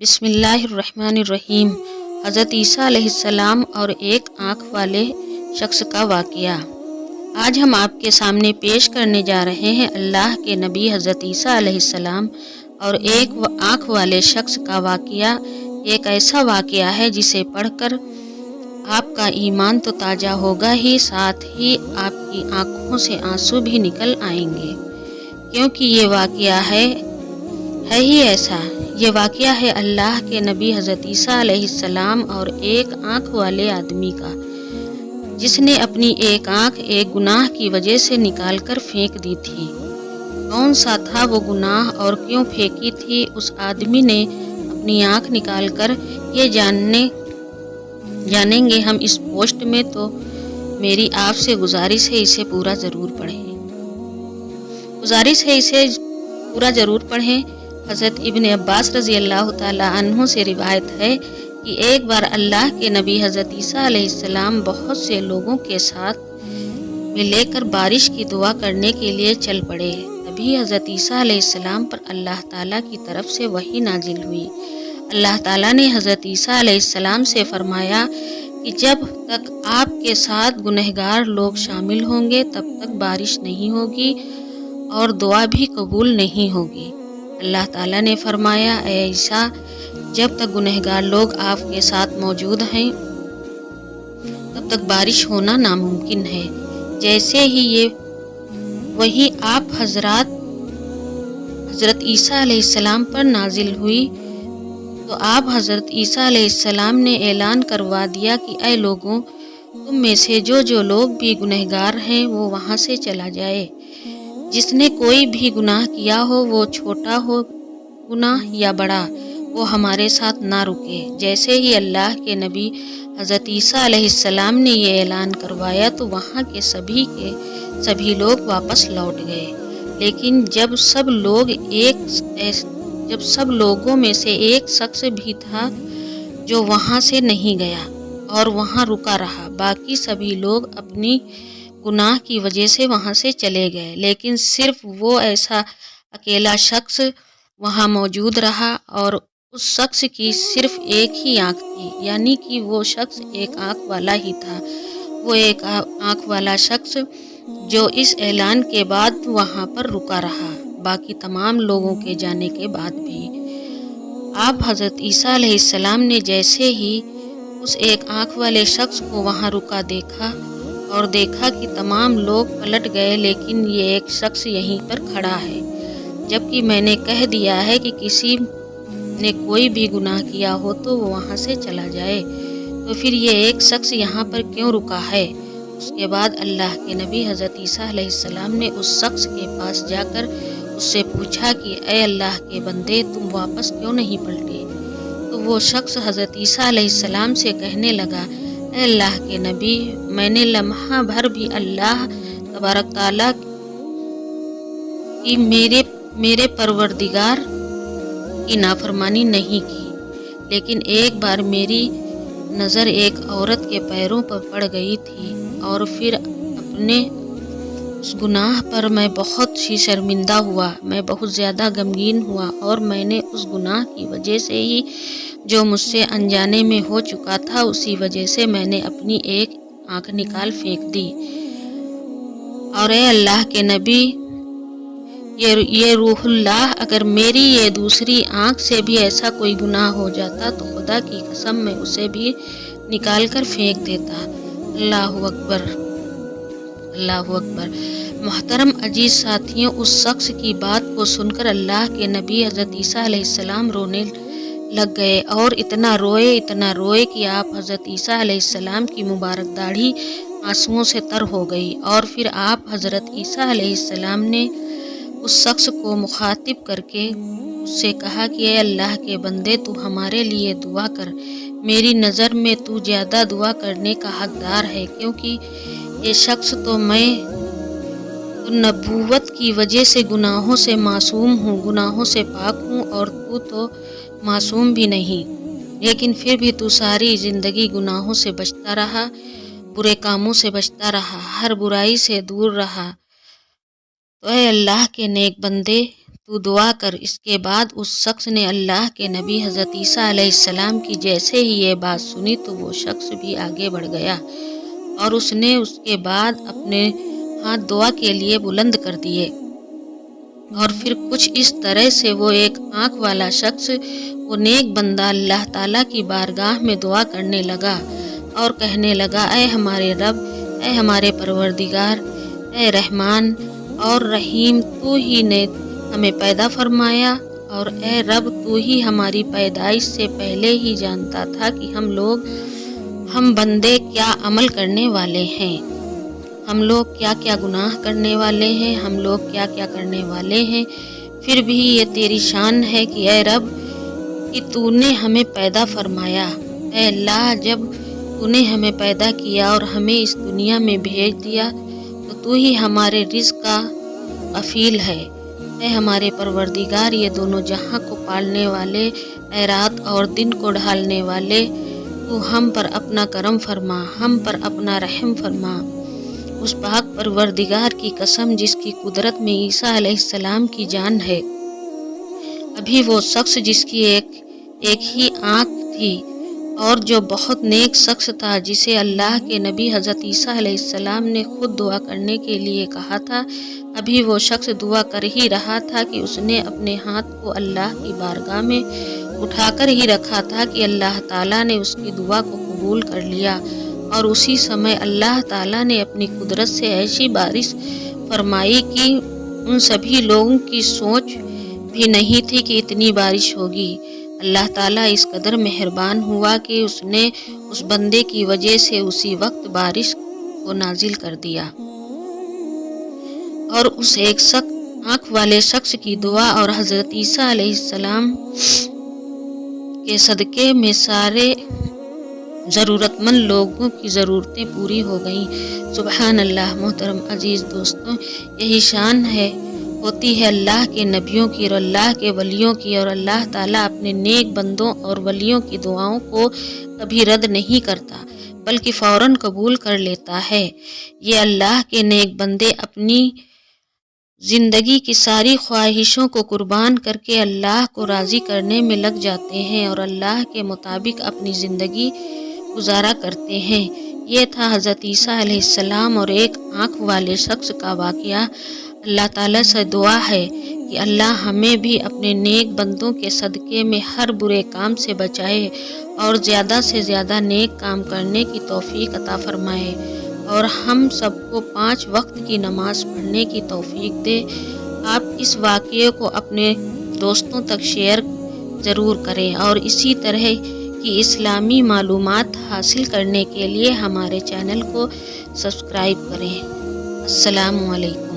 بسم اللہ الرحمن الرحیم۔ حضرت عیسیٰ علیہ السلام اور ایک آنکھ والے شخص کا واقعہ۔ آج ہم آپ کے سامنے پیش کرنے جا رہے ہیں اللہ کے نبی حضرت عیسیٰ علیہ السلام اور ایک آنکھ والے شخص کا واقعہ۔ ایک ایسا واقعہ ہے جسے پڑھ کر آپ کا ایمان تو تازہ ہوگا ہی، ساتھ ہی آپ کی آنکھوں سے آنسو بھی نکل آئیں گے، کیونکہ یہ واقعہ ہے ہی ایسا۔ یہ واقعہ ہے اللہ کے نبی حضرت عیسیٰ علیہ السلام اور ایک آنکھ والے آدمی کا، جس نے اپنی ایک آنکھ ایک گناہ کی وجہ سے نکال کر پھینک دی تھی۔ کون سا تھا وہ گناہ اور کیوں پھینکی تھی اس آدمی نے اپنی آنکھ نکال کر، یہ جانیں گے ہم اس پوسٹ میں، تو میری آپ سے گزارش ہے اسے پورا ضرور پڑھیں۔ حضرت ابن عباس رضی اللہ تعالی عنہ سے روایت ہے کہ ایک بار اللہ کے نبی حضرت عیسیٰ علیہ السلام بہت سے لوگوں کے ساتھ میں لے کر بارش کی دعا کرنے کے لیے چل پڑے۔ تبھی حضرت عیسیٰ علیہ السلام پر اللہ تعالیٰ کی طرف سے وحی نازل ہوئی۔ اللہ تعالیٰ نے حضرت عیسیٰ علیہ السلام سے فرمایا کہ جب تک آپ کے ساتھ گنہگار لوگ شامل ہوں گے تب تک بارش نہیں ہوگی اور دعا بھی قبول نہیں ہوگی۔ اللہ تعالیٰ نے فرمایا، اے عیسیٰ، جب تک گنہگار لوگ آپ کے ساتھ موجود ہیں تب تک بارش ہونا ناممکن ہے۔ جیسے ہی یہ وحی آپ حضرت عیسیٰ علیہ السلام پر نازل ہوئی تو آپ حضرت عیسیٰ علیہ السلام نے اعلان کروا دیا کہ اے لوگوں، تم میں سے جو لوگ بھی گنہگار ہیں وہ وہاں سے چلا جائے۔ جس نے کوئی بھی گناہ کیا ہو، وہ چھوٹا ہو گناہ یا بڑا، وہ ہمارے ساتھ نہ رکے۔ جیسے ہی اللہ کے نبی حضرت عیسیٰ علیہ السلام نے یہ اعلان کروایا تو وہاں کے سبھی لوگ واپس لوٹ گئے، لیکن جب سب لوگوں میں سے ایک شخص بھی تھا جو وہاں سے نہیں گیا اور وہاں رکا رہا۔ باقی سبھی لوگ اپنی گناہ کی وجہ سے وہاں سے چلے گئے، لیکن صرف وہ ایسا اکیلا شخص وہاں موجود رہا، اور اس شخص کی صرف ایک ہی آنکھ تھی، یعنی کہ وہ شخص ایک آنکھ والا ہی تھا۔ وہ ایک آنکھ والا شخص جو اس اعلان کے بعد وہاں پر رکا رہا، باقی تمام لوگوں کے جانے کے بعد بھی۔ آپ حضرت عیسیٰ علیہ السلام نے جیسے ہی اس ایک آنکھ والے شخص کو وہاں رکا دیکھا کہ تمام لوگ پلٹ گئے، لیکن یہ ایک شخص یہیں پر کھڑا ہے، جبکہ میں نے کہہ دیا ہے کہ کسی نے کوئی بھی گناہ کیا ہو تو وہ وہاں سے چلا جائے، تو پھر یہ ایک شخص یہاں پر کیوں رکا ہے؟ اس کے بعد اللہ کے نبی حضرت عیسیٰ علیہ السلام نے اس شخص کے پاس جا کر اس سے پوچھا کہ اے اللہ کے بندے، تم واپس کیوں نہیں پلٹے؟ تو وہ شخص حضرت عیسیٰ علیہ السلام سے کہنے لگا، اے اللہ کے نبی، میں نے لمحہ بھر بھی اللہ تبارک تعالیٰ کی میرے پروردگار کی نافرمانی نہیں کی، لیکن ایک بار میری نظر ایک عورت کے پیروں پر پڑ گئی تھی، اور پھر اپنے اس گناہ پر میں بہت ہی شرمندہ ہوا، میں بہت زیادہ غمگین ہوا، اور میں نے اس گناہ کی وجہ سے ہی جو مجھ سے انجانے میں ہو چکا تھا، اسی وجہ سے میں نے اپنی ایک آنکھ نکال پھینک دی۔ اور اے اللہ کے نبی، یہ روح اللہ، اگر میری یہ دوسری آنکھ سے بھی ایسا کوئی گناہ ہو جاتا تو خدا کی قسم میں اسے بھی نکال کر پھینک دیتا۔ اللہ اکبر، اللہ اکبر۔ محترم عزیز ساتھیوں، اس شخص کی بات کو سن کر اللہ کے نبی حضرت عیسیٰ علیہ السلام رونے لگ گئے، اور اتنا روئے کہ آپ حضرت عیسیٰ علیہ السلام کی مبارک داڑھی آنسوؤں سے تر ہو گئی۔ اور پھر آپ حضرت عیسیٰ علیہ السلام نے اس شخص کو مخاطب کر کے اس سے کہا کہ اے اللہ کے بندے، تو ہمارے لیے دعا کر۔ میری نظر میں تو زیادہ دعا کرنے کا حقدار ہے، کیونکہ یہ شخص تو نبوت کی وجہ سے گناہوں سے معصوم ہوں، گناہوں سے پاک ہوں، اور تو معصوم بھی نہیں، لیکن پھر بھی تو ساری زندگی گناہوں سے بچتا رہا، برے کاموں سے بچتا رہا، ہر برائی سے دور رہا۔ تو اے اللہ کے نیک بندے، تو دعا کر۔ اس کے بعد اس شخص نے اللہ کے نبی حضرت عیسیٰ علیہ السلام کی جیسے ہی یہ بات سنی تو وہ شخص بھی آگے بڑھ گیا اور اس نے اس کے بعد اپنے ہاتھ دعا کے لیے بلند کر دیے، اور پھر کچھ اس طرح سے وہ ایک آنکھ والا شخص، وہ نیک بندہ اللہ تعالیٰ کی بارگاہ میں دعا کرنے لگا اور کہنے لگا، اے ہمارے رب، اے ہمارے پروردگار، اے رحمان اور رحیم، تو ہی نے ہمیں پیدا فرمایا، اور اے رب، تو ہی ہماری پیدائش سے پہلے ہی جانتا تھا کہ ہم بندے کیا عمل کرنے والے ہیں، ہم لوگ کیا کیا گناہ کرنے والے ہیں، ہم لوگ کیا کیا کرنے والے ہیں، پھر بھی یہ تیری شان ہے کہ اے رب کہ تو نے ہمیں پیدا فرمایا۔ اے اللہ، جب تو نے ہمیں پیدا کیا اور ہمیں اس دنیا میں بھیج دیا تو ہی ہمارے رزق کا کفیل ہے۔ اے ہمارے پروردگار، یہ دونوں جہاں کو پالنے والے، اے رات اور دن کو ڈھالنے والے، تو ہم پر اپنا کرم فرما، ہم پر اپنا رحم فرما۔ اس پاک پروردگار کی قسم جس کی قدرت میں عیسیٰ علیہ السلام کی جان ہے، ابھی وہ شخص جس کی ایک ہی آنکھ تھی اور جو بہت نیک شخص تھا، جسے اللہ کے نبی حضرت عیسیٰ علیہ السلام نے خود دعا کرنے کے لیے کہا تھا، ابھی وہ شخص دعا کر ہی رہا تھا کہ اس نے اپنے ہاتھ کو اللہ کی بارگاہ میں اٹھا کر ہی رکھا تھا کہ اللہ تعالیٰ نے اس کی دعا کو قبول کر لیا، اور اسی سمے اللہ تعالیٰ نے اپنی قدرت سے ایسی بارش فرمائی کہ ان سبھی لوگوں کی سوچ بھی نہیں تھی کہ اتنی بارش ہوگی۔ اللہ تعالیٰ اس قدر مہربان ہوا کہ اس نے اس بندے کی وجہ سے اسی وقت بارش کو نازل کر دیا، اور اس ایک آنکھ والے شخص کی دعا اور حضرت عیسیٰ علیہ السلام کے صدقے میں سارے ضرورت مند لوگوں کی ضرورتیں پوری ہو گئیں۔ سبحان اللہ۔ محترم عزیز دوستوں، یہی شان ہوتی ہے اللہ کے نبیوں کی اور اللہ کے ولیوں کی، اور اللہ تعالیٰ اپنے نیک بندوں اور ولیوں کی دعاؤں کو کبھی رد نہیں کرتا بلکہ فوراً قبول کر لیتا ہے۔ یہ اللہ کے نیک بندے اپنی زندگی کی ساری خواہشوں کو قربان کر کے اللہ کو راضی کرنے میں لگ جاتے ہیں اور اللہ کے مطابق اپنی زندگی گزارا کرتے ہیں۔ یہ تھا حضرت عیسیٰ علیہ السلام اور ایک آنکھ والے شخص کا واقعہ۔ اللہ تعالیٰ سے دعا ہے کہ اللہ ہمیں بھی اپنے نیک بندوں کے صدقے میں ہر برے کام سے بچائے اور زیادہ سے زیادہ نیک کام کرنے کی توفیق عطا فرمائے، اور ہم سب کو 5 وقت کی نماز پڑھنے کی توفیق دے۔ آپ اس واقعے کو اپنے دوستوں تک شیئر ضرور کریں اور اسی طرح کی اسلامی معلومات حاصل کرنے کے لیے ہمارے چینل کو سبسکرائب کریں۔ السلام علیکم۔